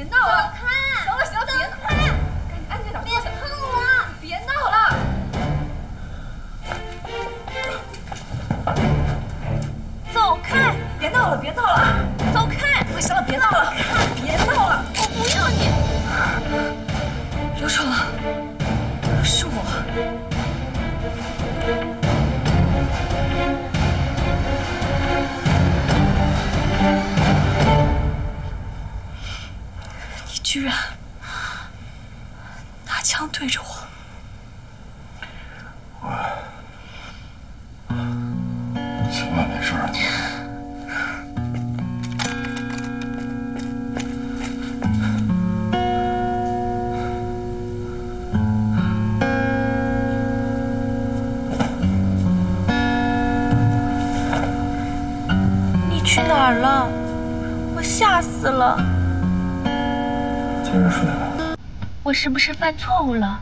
别闹了！走开！行了行了，别闹！赶紧安静点，坐下。别碰我！别闹了！走开！别闹了，别闹了！走开！行了，别闹了，别闹了！我不要你！刘闯，是我。你居然拿枪对着我！行了，没事。你去哪儿了？我吓死了！接着睡吧。我是不是犯错误了？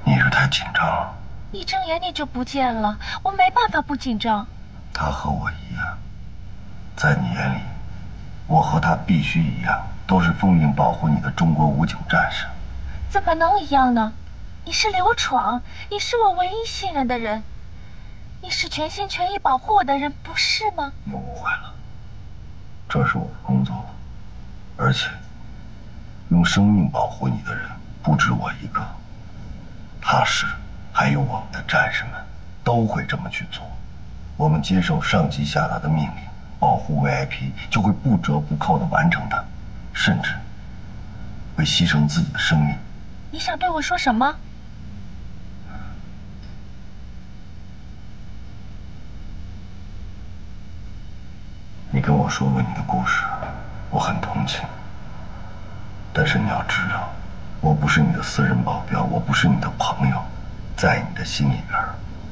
你是太紧张了。一睁眼你就不见了，我没办法不紧张。他和我一样，在你眼里，我和他必须一样，都是奉命保护你的中国武警战士。怎么能一样呢？你是刘闯，你是我唯一信任的人，你是全心全意保护我的人，不是吗？你误会了，这是我的工作，而且用生命保护你的人不止我一个，他是，还有我们的战士们都会这么去做。我们接受上级下达的命令，保护 VIP 就会不折不扣地完成它，甚至会牺牲自己的生命。你想对我说什么？你跟我说过你的故事，我很同情。但是你要知道，我不是你的私人保镖，我不是你的朋友，在你的心里边，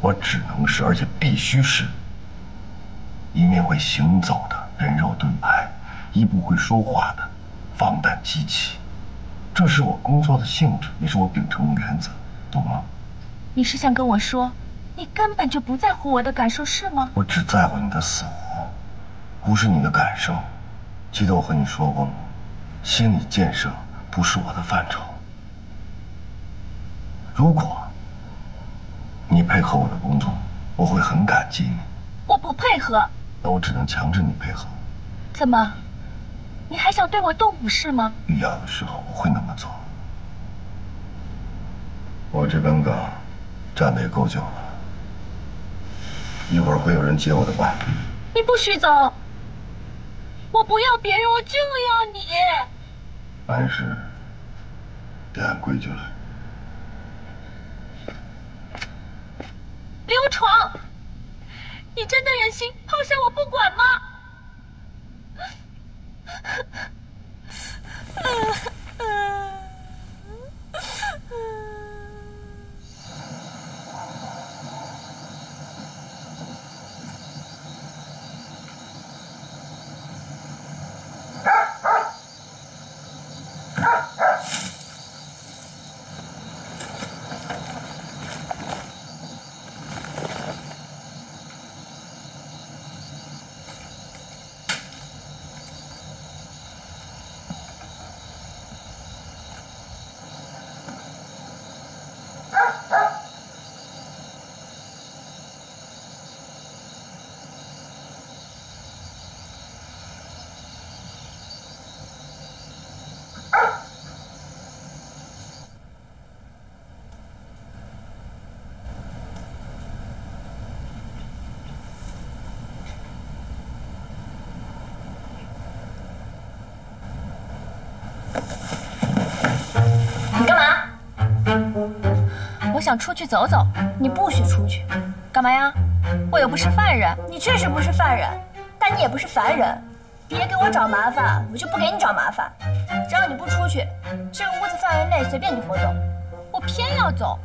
我只能是，而且必须是一面会行走的人肉盾牌，一部会说话的防弹机器。这是我工作的性质，也是我秉承的原则，懂吗？你是想跟我说，你根本就不在乎我的感受，是吗？我只在乎你的死活，不是你的感受。记得我和你说过吗？心理建设不是我的范畴。如果你配合我的工作，我会很感激你。我不配合。那我只能强制你配合。怎么？你还想对我动武是吗？必要的时候我会那么做。我这根岗站得也够久了，一会儿会有人接我的班。你不许走！我不要别人，我就要你。办事得按规矩来。刘闯，你真的忍心抛下我不管吗？我想出去走走。你不许出去。干嘛呀？我又不是犯人。你确实不是犯人，但你也不是凡人。别给我找麻烦，我就不给你找麻烦。只要你不出去，这个屋子范围内随便你活动。我偏要走。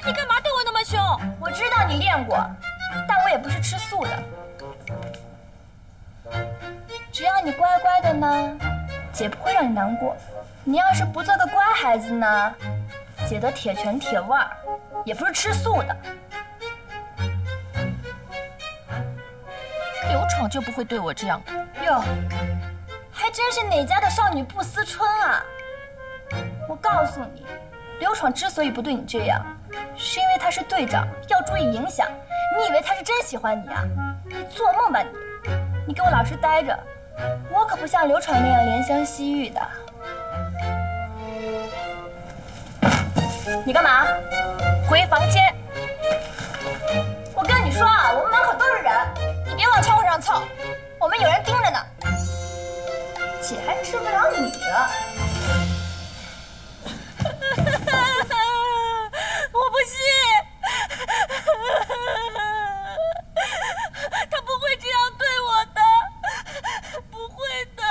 你干嘛对我那么凶？我知道你练过，但我也不是吃素的。只要你乖乖的呢，姐不会让你难过。你要是不做个乖孩子呢，姐的铁拳铁腕也不是吃素的。刘闯就不会对我这样的。呦，还真是哪家的少女不思春啊！我告诉你，刘闯之所以不对你这样，是因为他是队长，要注意影响。你以为他是真喜欢你啊？你做梦吧你！你给我老实待着，我可不像刘闯那样怜香惜玉的。你干嘛？回房间！我跟你说啊，我们门口都是人，你别往窗户上凑，我们有人盯着呢。姐还治不了你的。我不信，他不会这样对我的，不会的。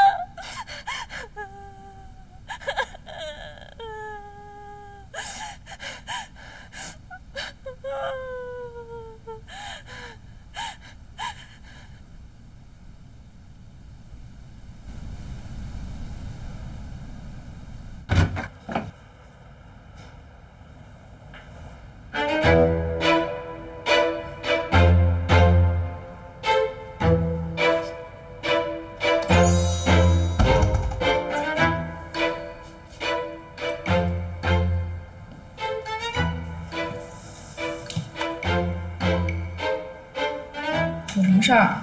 有什么事儿？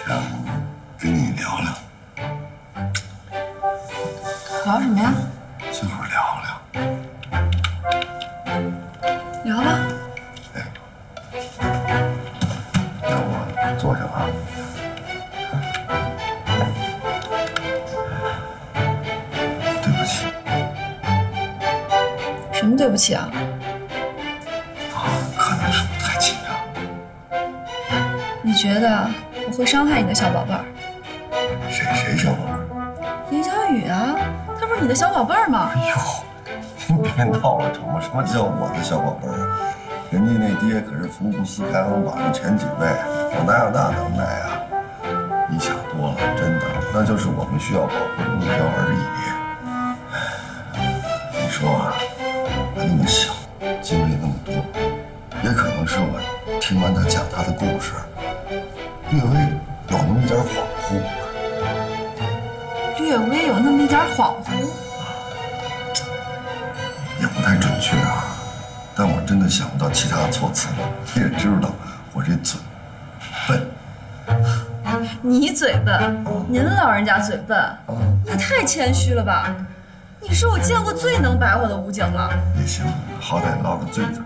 想跟你聊聊，聊什么呀？就是聊聊。聊吧。哎，那我坐下啊。对不起。什么对不起啊？可能是我太紧张。你觉得我会伤害你的小宝贝儿？谁小宝贝儿？严小雨啊，他不是你的小宝贝儿吗？哎呦，您别闹了成吗？什么叫我的小宝贝儿？人家那爹可是福布斯排行榜上前几位，我哪有那能耐啊？你想多了，真的，那就是我们需要保护的目标而已。你说啊，他那么小，经历那么多，也可能是我听完他讲他的故事，略微有那么一点恍惚。略微有那么一点恍惚，也不太准确啊。但我真的想不到其他措辞了。你也知道我这嘴笨。你嘴笨，您老人家嘴笨，你太谦虚了吧？你是我见过最能白活的武警了。也行，好歹落个“罪”字。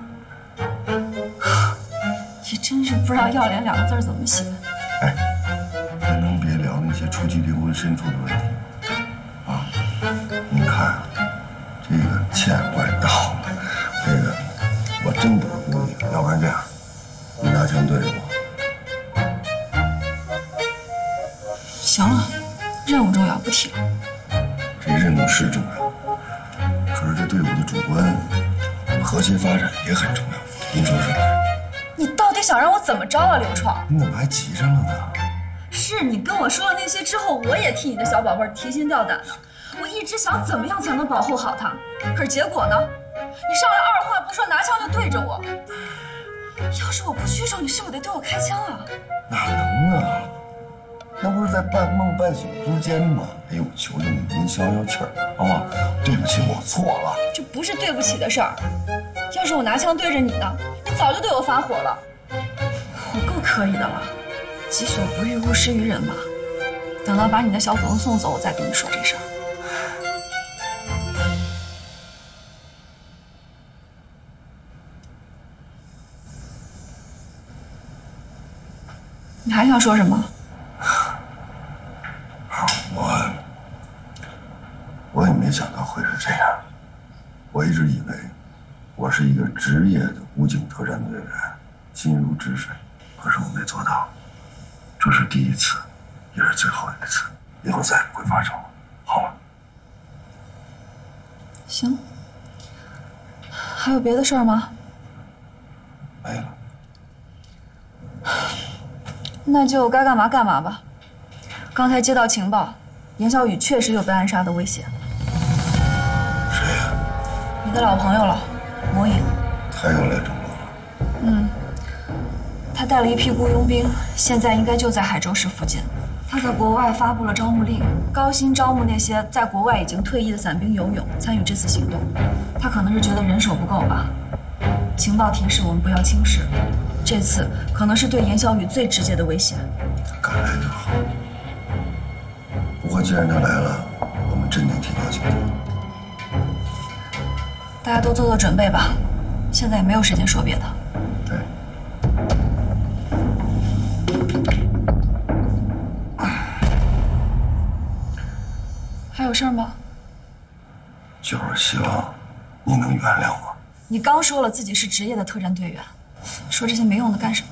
你真是不知道“要脸”两个字怎么写。哎，咱能别聊那些触及灵魂深处的问题啊？您看啊，这个欠怪倒了，这个我真不是故意的，要不然这样，你拿枪对着我。行了，任务重要，不提了。这任务是重要，可是这队伍的主观和谐发展也很重要。您说是不是？你到底想让我怎么着啊，刘闯？你怎么还急上了呢？是你跟我说了那些之后，我也替你的小宝贝儿提心吊胆的。我一直想怎么样才能保护好他，可是结果呢？你上来二话不说拿枪就对着我。要是我不屈手，你是不是得对我开枪啊？哪能啊？那不是在半梦半醒之间吗？哎呦，求求你，您消消气儿，好吗？对不起，我错了。这不是对不起的事儿。要是我拿枪对着你呢，你早就对我发火了。我够可以的了，己所不欲，勿施于人嘛。等到把你的小祖宗送走，我再跟你说这事儿。你还想说什么？我也没想到会是这样。我一直以为我是一个职业的武警特战队员，心如止水。可是我没做到，这是第一次，也是最后一次，以后再也不会发生了，好吗？行。还有别的事儿吗？没了。那就该干嘛干嘛吧。刚才接到情报，严小雨确实有被暗杀的威胁。谁呀？你的老朋友了，魔影。他又来中国了。他带了一批雇佣兵，现在应该就在海州市附近。他在国外发布了招募令，高薪招募那些在国外已经退役的伞兵游泳参与这次行动。他可能是觉得人手不够吧。情报提示我们不要轻视，这次可能是对严小雨最直接的威胁。他敢来就好。不过既然他来了，我们真得提高警惕。大家都做做准备吧，现在也没有时间说别的。对。还有事儿吗？就是希望你能原谅我。你刚说了自己是职业的特战队员，说这些没用的干什么？